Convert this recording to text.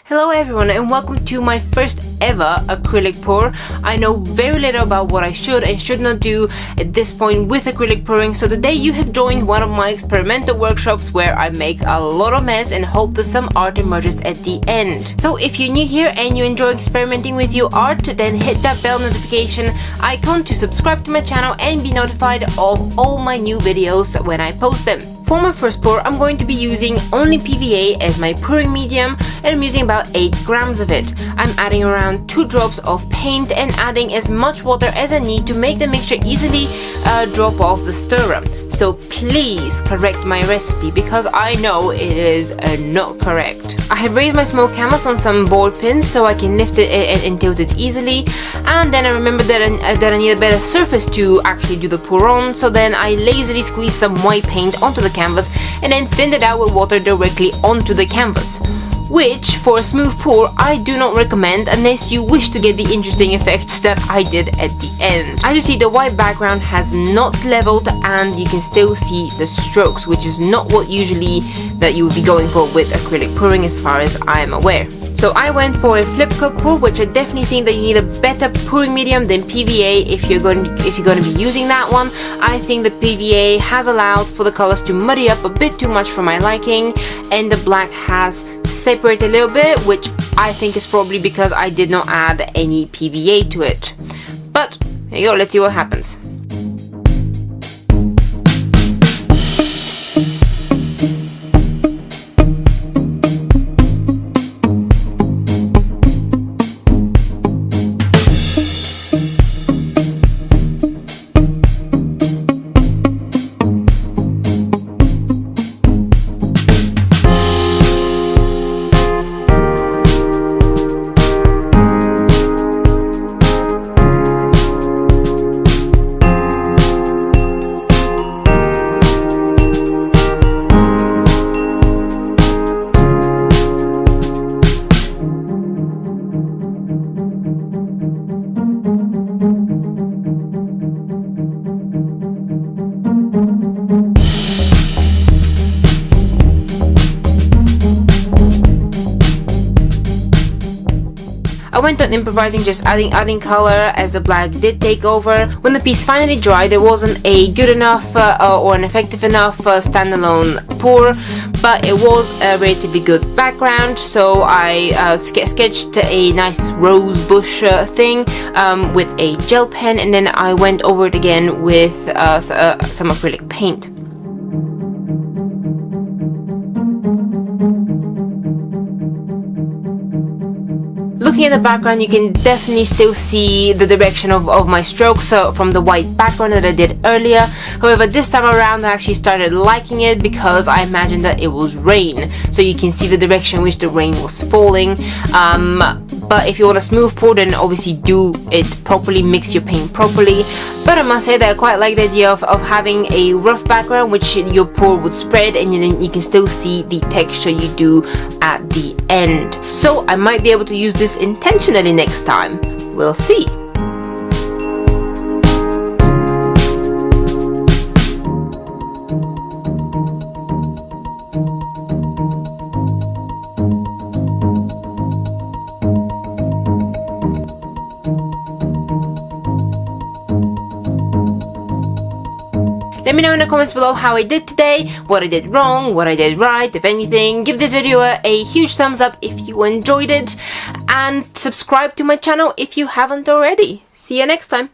Hello everyone and welcome to my first ever acrylic pour. I know very little about what I should and should not do at this point with acrylic pouring, so today you have joined one of my experimental workshops where I make a lot of mess and hope that some art emerges at the end. So if you're new here and you enjoy experimenting with your art, then hit that bell notification icon to subscribe to my channel and be notified of all my new videos when I post them. For my first pour, I'm going to be using only PVA as my pouring medium, and I'm using about 8 grams of it. I'm adding around 2 drops of paint and adding as much water as I need to make the mixture easily drop off the stirrer. So please correct my recipe because I know it is not correct. I have raised my small canvas on some board pins so I can lift it and tilt it easily, and then I remembered that I need a better surface to actually do the pour on, so then I lazily squeezed some white paint onto the canvas and then thinned it out with water directly onto the canvas, which for a smooth pour I do not recommend unless you wish to get the interesting effects that I did at the end. As you see, the white background has not leveled and you can still see the strokes, which is not what usually that you would be going for with acrylic pouring as far as I am aware. So I went for a flip cup pour, which I definitely think that you need a better pouring medium than PVA if you're going to be using that one. I think the PVA has allowed for the colors to muddy up a bit too much for my liking, and the black has separate a little bit, which I think is probably because I did not add any PVA to it. But there you go, let's see what happens. I went on improvising, just adding color as the black did take over. When the piece finally dried, there wasn't a good enough or an effective enough standalone pour, but it was a relatively good background, so I sketched a nice rose bush thing with a gel pen, and then I went over it again with some acrylic paint. Looking at the background, you can definitely still see the direction of my strokes from the white background that I did earlier. However, this time around I actually started liking it because I imagined that it was rain, so you can see the direction in which the rain was falling. But if you want a smooth pour, then obviously do it properly, mix your paint properly. But I must say that I quite like the idea of having a rough background which your pour would spread, and then you can still see the texture you do at the end. So I might be able to use this intentionally next time. We'll see. Let me know in the comments below how I did today, what I did wrong, what I did right, if anything. Give this video a huge thumbs up if you enjoyed it, and subscribe to my channel if you haven't already. See you next time.